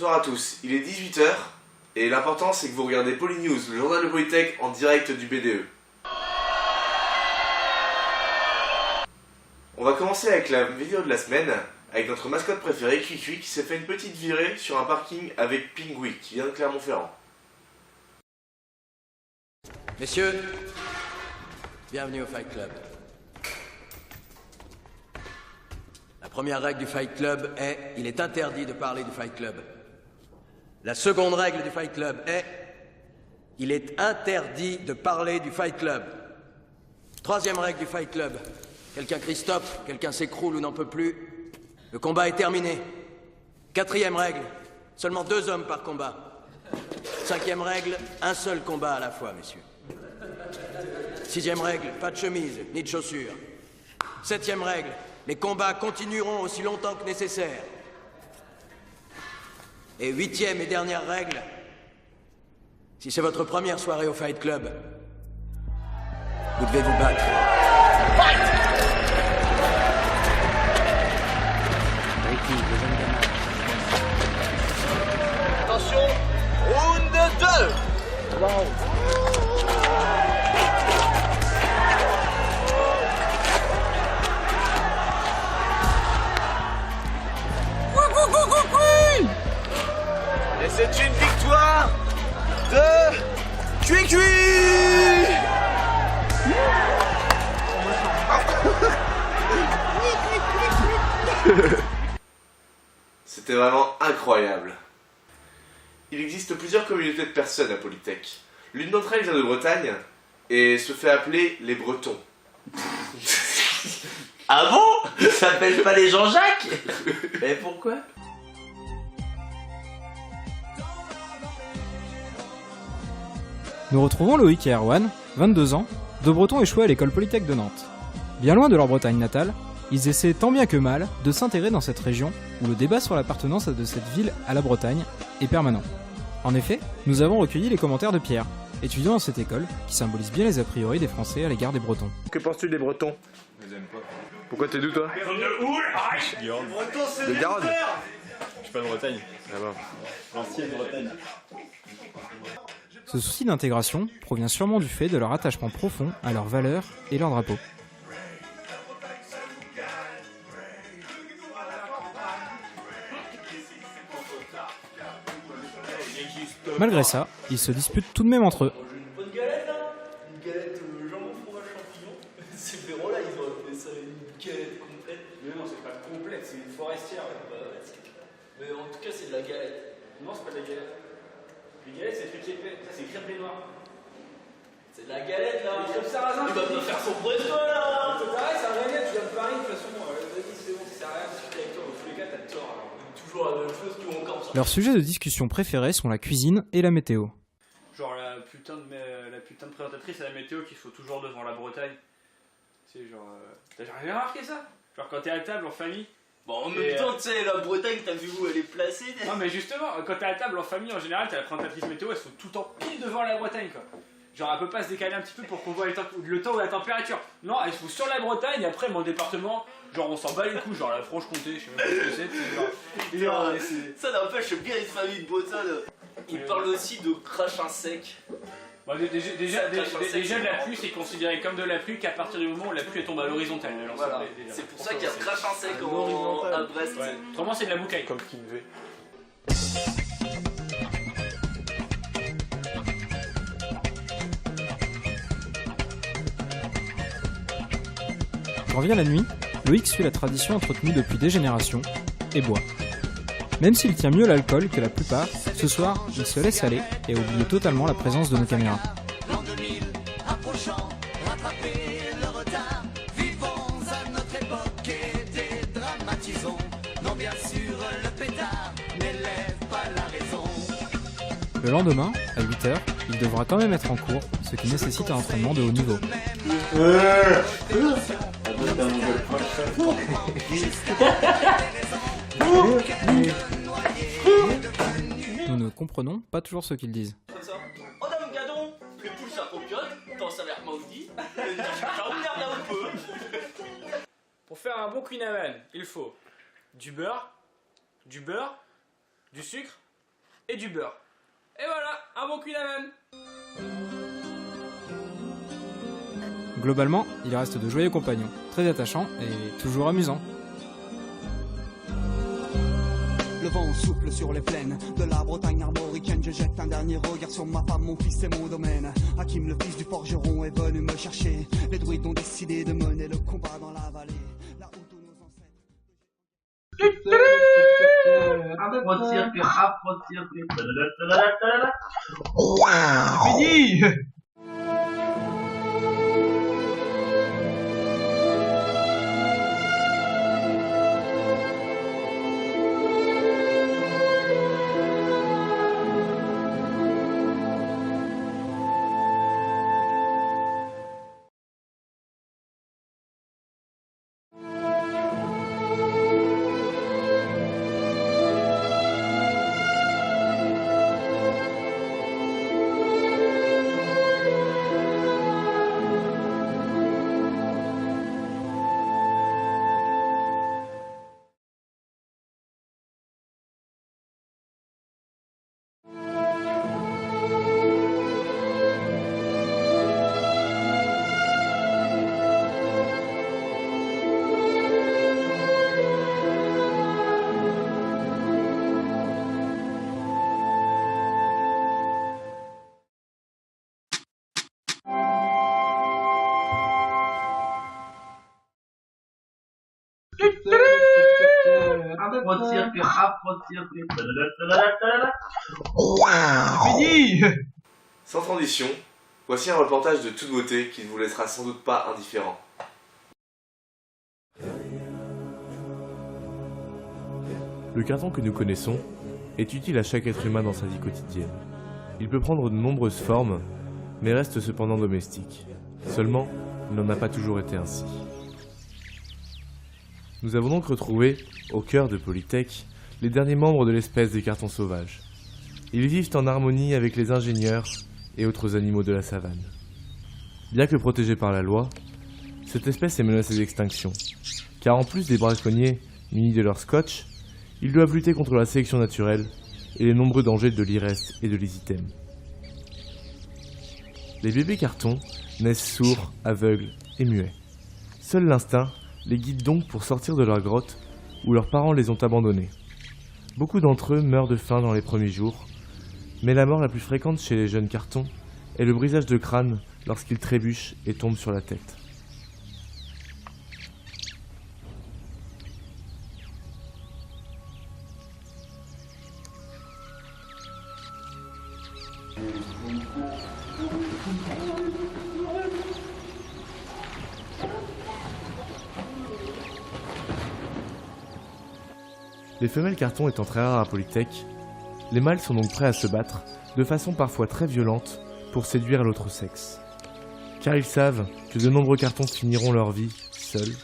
Bonsoir à tous, il est 18 h et l'important c'est que vous regardez Polynews, le journal de Polytech en direct du BDE. On va commencer avec la vidéo de la semaine, avec notre mascotte préférée, Cuicui, qui s'est fait une petite virée sur un parking avec Pingui, qui vient de Clermont-Ferrand. Messieurs, bienvenue au Fight Club. La première règle du Fight Club est « il est interdit de parler du Fight Club ». La seconde règle du Fight Club est « il est interdit de parler du Fight Club ». Troisième règle du Fight Club, quelqu'un crie stop, quelqu'un s'écroule ou n'en peut plus, le combat est terminé. Quatrième règle, seulement 2 hommes par combat. Cinquième règle, un seul combat à la fois, messieurs. Sixième règle, pas de chemise, ni de chaussures. Septième règle, les combats continueront aussi longtemps que nécessaire. Et huitième et dernière règle, si c'est votre première soirée au Fight Club, vous devez vous battre. Fight! Attention, round 2. Wow. Et c'est une victoire de Cuicui. C'était vraiment incroyable. Il existe plusieurs communautés de personnes à Polytech. L'une d'entre elles vient de Bretagne et se fait appeler les Bretons. Ah bon? Ils s'appellent pas les Jean-Jacques? Mais pourquoi? Nous retrouvons Loïc et Erwan, 22 ans, 2 Bretons échoués à l'école Polytech de Nantes. Bien loin de leur Bretagne natale, ils essaient tant bien que mal de s'intégrer dans cette région où le débat sur l'appartenance de cette ville à la Bretagne est permanent. En effet, nous avons recueilli les commentaires de Pierre, étudiant dans cette école qui symbolise bien les a priori des Français à l'égard des Bretons. Que penses-tu des Bretons? Je les aime pas. Pourquoi t'es d'où toi? De Garonne. Je suis pas de Bretagne. Ah bon. L'ancienne Bretagne. Ce souci d'intégration provient sûrement du fait de leur attachement profond à leurs valeurs et leur drapeau. Malgré ça, ils se disputent tout de même entre eux. Bonne galette là? Une galette jambon, fromage, champignon. Ces blaireaux là, ils ont appelé ça une galette complète. Mais non, c'est pas complète, c'est une forestière. Mais en tout cas, c'est de la galette. Non, c'est pas de la galette. Les galettes, c'est frites épais. Ça, c'est crêpes noir. C'est de la galette là. Mais comme Sarrasin, il va me faire son brevet là. C'est pareil, c'est un galette, tu viens de Paris, de toute façon. Vas-y, c'est bon, ça sert à rien de discuter avec toi. Dans tous les cas, t'as tort. Toujours la même chose, tout encore ça. Leurs sujets de discussion préférés sont la cuisine et la météo. Genre la putain de présentatrice à la météo qu'il faut toujours devant la Bretagne. C'est genre. T'as jamais remarqué ça? Genre quand t'es à table en famille. Bon, en même temps, tu sais, la Bretagne, t'as vu où elle est placée? Non, mais justement, quand t'es à table en famille, en général, t'as la présentatrice météo, elle se fout tout le temps pile devant la Bretagne, quoi. Genre, elle peut pas se décaler un petit peu pour qu'on voit le temps ou la température. Non, elle se fout sur la Bretagne, et après, mon département, genre, on s'en bat les coups, genre la Franche-Comté, je sais même pas ce que c'est. Genre, ça n'empêche bien une famille de Bretagne. Il parle aussi de crachin sec. Bon, déjà, de la pluie, c'est considéré comme de la pluie qu'à partir du moment où la pluie tombe à l'horizontale. Voilà. C'est pour ça qu'il y a crachin sec à Brest. Ouais. Autrement, c'est de la boucaille. Comme Kinvé. Quand vient la nuit, Loïc suit la tradition entretenue depuis des générations et boit. Même s'il tient mieux l'alcool que la plupart, ce soir, il se laisse aller et a oublié totalement la présence de nos caméras. L'an 2000 approchant, rattraper le retard. Vivons à notre époque et dédramatisons. Non, bien sûr, le pétard n'élève pas la raison. Le lendemain, à 8 h, il devra quand même être en cours, ce qui nécessite un entraînement de haut niveau. Nous ne comprenons pas toujours ce qu'ils disent. Oh dame gadon, les poules ça popiote, dans sa mère maudit, j'emmerde un peu. Pour faire un bon queen amman, il faut du beurre, du sucre, et du beurre. Et voilà, un bon Queen. Globalement, il reste de joyeux compagnons, très attachants et toujours amusants. Le vent souffle sur les plaines de la Bretagne armoricaine. Je jette un dernier regard sur ma femme, mon fils et mon domaine. Hakim, le fils du forgeron, est venu me chercher. Les druides ont décidé de mener le combat dans la vallée. Là où tous nos ancêtres... Fini. Fini. Sans transition, voici un reportage de toute beauté qui ne vous laissera sans doute pas indifférent. Le carton que nous connaissons est utile à chaque être humain dans sa vie quotidienne. Il peut prendre de nombreuses formes, mais reste cependant domestique. Seulement, il n'en a pas toujours été ainsi. Nous avons donc retrouvé, au cœur de Polytech, les derniers membres de l'espèce des cartons sauvages. Ils vivent en harmonie avec les ingénieurs et autres animaux de la savane. Bien que protégée par la loi, cette espèce est menacée d'extinction, car en plus des braconniers munis de leur scotch, ils doivent lutter contre la sélection naturelle et les nombreux dangers de l'IRES et de l'ISITEM. Les bébés cartons naissent sourds, aveugles et muets. Seul l'instinct les guide donc pour sortir de leur grotte où leurs parents les ont abandonnés. Beaucoup d'entre eux meurent de faim dans les premiers jours, mais la mort la plus fréquente chez les jeunes cartons est le brisage de crâne lorsqu'ils trébuchent et tombent sur la tête. Les femelles cartons étant très rares à Polytech, les mâles sont donc prêts à se battre, de façon parfois très violente, pour séduire l'autre sexe. Car ils savent que de nombreux cartons finiront leur vie seuls,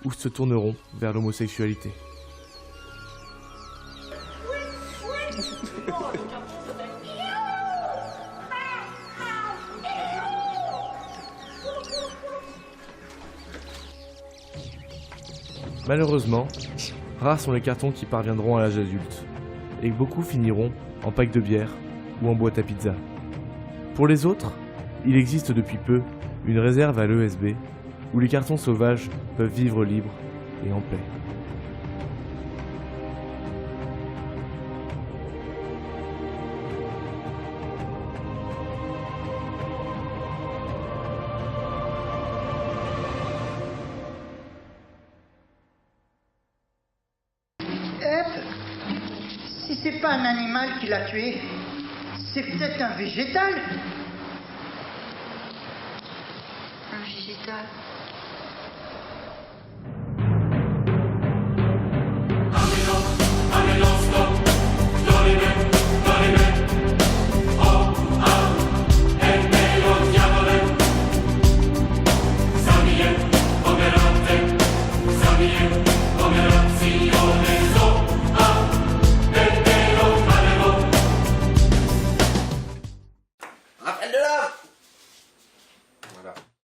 ou se tourneront vers l'homosexualité. Malheureusement, rares sont les cartons qui parviendront à l'âge adulte, et beaucoup finiront en pack de bière ou en boîte à pizza. Pour les autres, il existe depuis peu une réserve à l'ESB où les cartons sauvages peuvent vivre libres et en paix. Si c'est pas un animal qui l'a tué, c'est peut-être un végétal. Un végétal.